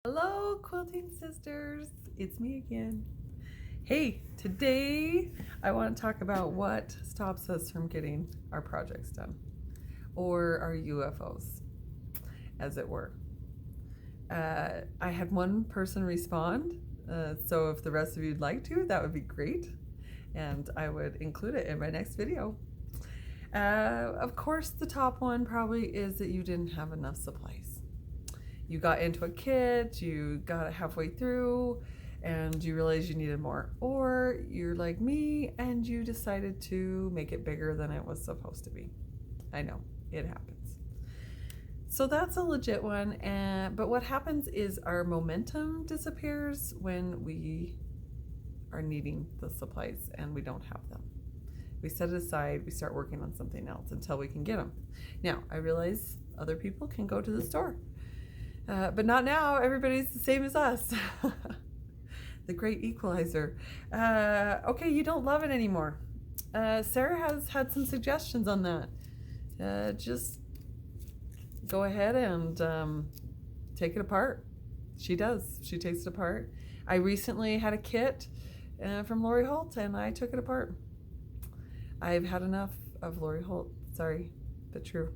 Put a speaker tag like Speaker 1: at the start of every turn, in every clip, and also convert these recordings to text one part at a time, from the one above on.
Speaker 1: Hello, Quilting Sisters. It's me again. Hey, today I want to talk about what stops us from getting our projects done, or our UFOs, as it were. I had one person respond, so if the rest of you'd like to, that would be great, and I would include it in my next video. Of course, the top one probably is that you didn't have enough supplies. You got into a kit, you got it halfway through, and you realized you needed more. Or you're like me and you decided to make it bigger than it was supposed to be. I know, it happens. So that's a legit one. But what happens is our momentum disappears when we are needing the supplies and we don't have them. We set it aside, we start working on something else until we can get them. Now, I realize other people can go to the store. But not now. Everybody's the same as us. The great equalizer. Okay, you don't love it anymore. Sarah has had some suggestions on that. Just go ahead and take it apart. She does. She takes it apart. I recently had a kit from Lori Holt, and I took it apart. I've had enough of Lori Holt. Sorry, but true.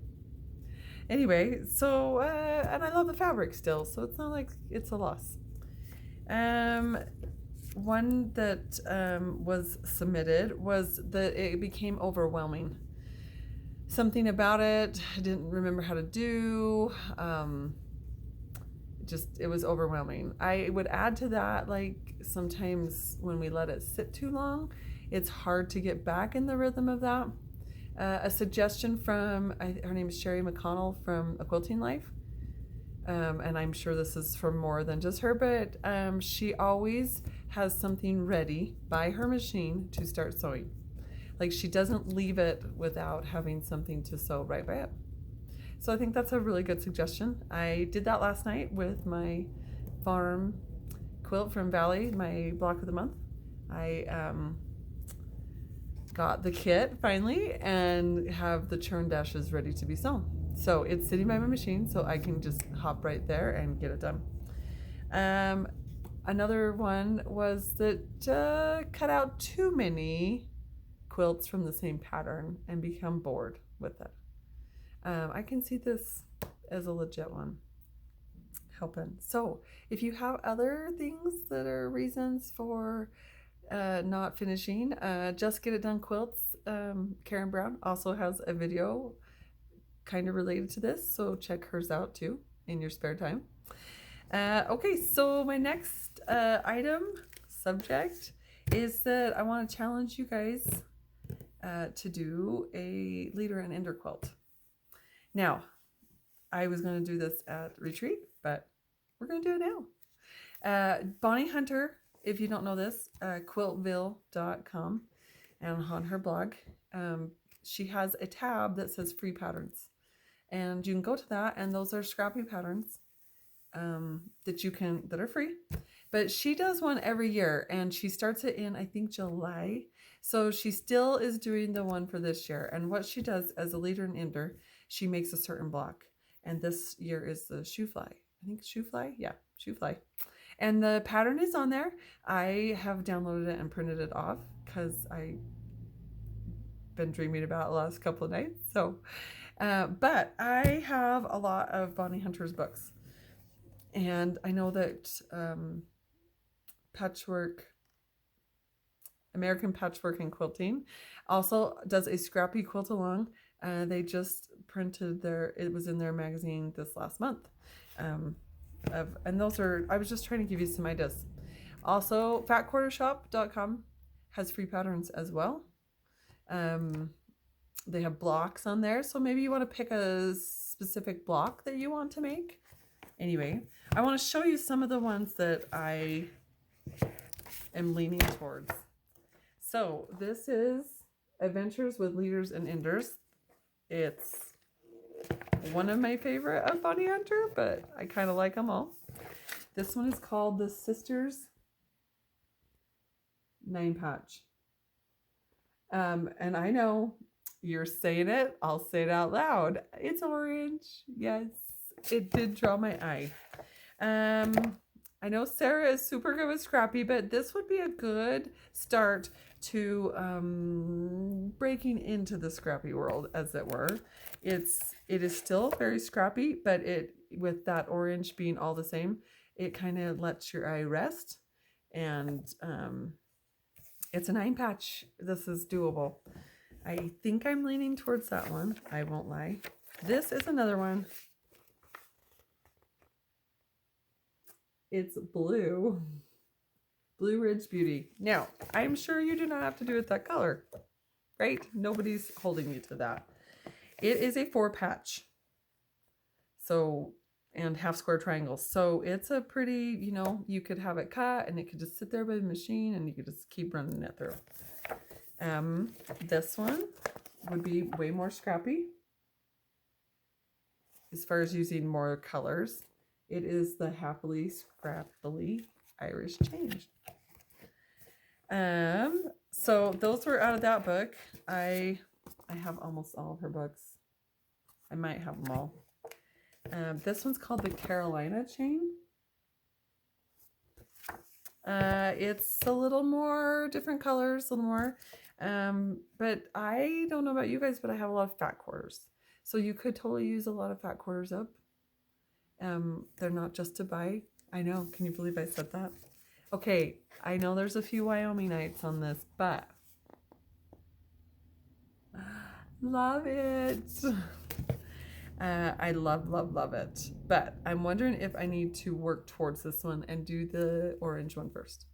Speaker 1: Anyway, so, and I love the fabric still, so it's not like it's a loss. One that was submitted was that it became overwhelming. Something about it I didn't remember how to do. It was overwhelming. I would add to that, like, sometimes when we let it sit too long, it's hard to get back in the rhythm of that. A suggestion from, her name is Sherry McConnell from A Quilting Life. And I'm sure this is from more than just her, but she always has something ready by her machine to start sewing. Like, she doesn't leave it without having something to sew right by it. So I think that's a really good suggestion. I did that last night with my farm quilt from Valley, my block of the month. I got the kit finally and have the churn dashes ready to be sewn. So it's sitting by my machine, so I can just hop right there and get it done. Another one was that cut out too many quilts from the same pattern and become bored with it. I can see this as a legit one helping. So if you have other things that are reasons for not finishing, Just Get It Done Quilts, Karen Brown also has a video kind of related to this, so check hers out too in your spare time. Okay, so my next subject is that I want to challenge you guys to do a leader and ender quilt. Now, I was going to do this at retreat, but we're going to do it now. Bonnie Hunter, if you don't know this, quiltville.com, and on her blog, she has a tab that says free patterns, and you can go to that, and those are scrappy patterns that are free. But she does one every year, and she starts it in, I think, July. So she still is doing the one for this year. And what she does as a leader and ender, she makes a certain block. And this year is the shoe fly. I think shoe fly? Yeah, shoe fly. And the pattern is on there. I have downloaded it and printed it off because I've been dreaming about it the last couple of nights. So, but I have a lot of Bonnie Hunter's books. And I know that American Patchwork and Quilting also does a scrappy quilt along. They just printed it was in their magazine this last month. And those are, I was just trying to give you some ideas. Also, fatquartershop.com has free patterns as well. They have blocks on there, so maybe you want to pick a specific block that you want to make. Anyway, I want to show you some of the ones that I am leaning towards. So this is Adventures with Leaders and Enders. It's one of my favorite of Bonnie Hunter, but I kind of like them all. This one is called the Sisters 9-patch. And I know you're saying it, I'll say it out loud. It's orange. Yes, it did draw my eye. I know Sarah is super good with Scrappy, but this would be a good start to breaking into the Scrappy world, as it were. It is still very Scrappy, but it, with that orange being all the same, it kind of lets your eye rest, and it's a 9-patch. This is doable. I think I'm leaning towards that one. I won't lie. This is another one. It's Blue Ridge Beauty. Now, I'm sure you do not have to do it that color, right? Nobody's holding you to that. It is a 4-patch. So, and half square triangles. So it's a pretty, you know, you could have it cut and it could just sit there by the machine and you could just keep running it through. This one would be way more scrappy as far as using more colors. It is the Happily Scrappily Irish Change. So those were out of that book. I have almost all of her books. I might have them all. This one's called the Carolina Chain. It's a little more different colors, a little more. But I don't know about you guys, but I have a lot of fat quarters. So you could totally use a lot of fat quarters up. They're not just to buy. I know. Can you believe I said that? Okay, I know there's a few Wyomingites on this, but love it. I love it. But I'm wondering if I need to work towards this one and do the orange one first.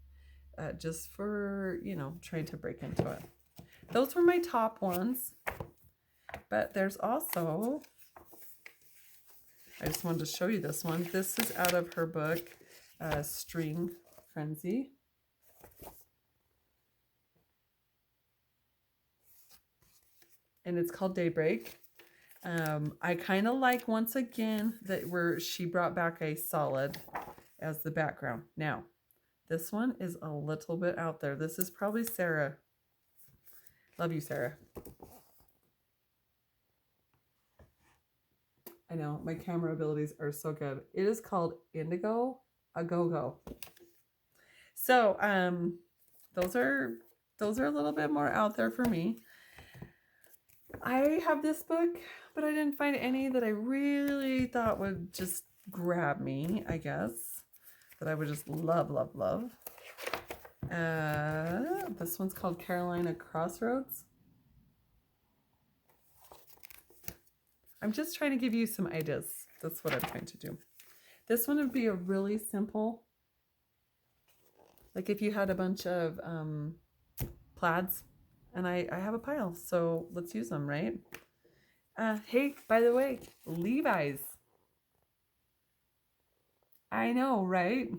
Speaker 1: Just for, you know, trying to break into it. Those were my top ones. But there's also, I just wanted to show you this one. This is out of her book, String Frenzy. And it's called Daybreak. I kind of like, once again, that where she brought back a solid as the background. Now, this one is a little bit out there. This is probably Sarah. Love you, Sarah. I know, my camera abilities are so good. It is called Indigo A Go-Go. So, those are a little bit more out there for me. I have this book, but I didn't find any that I really thought would just grab me, I guess. That I would just love. This one's called Carolina Crossroads. I'm just trying to give you some ideas. That's what I'm trying to do. This one would be a really simple, like if you had a bunch of plaids, and I have a pile, so let's use them, right? Hey, by the way, Levi's. I know, right?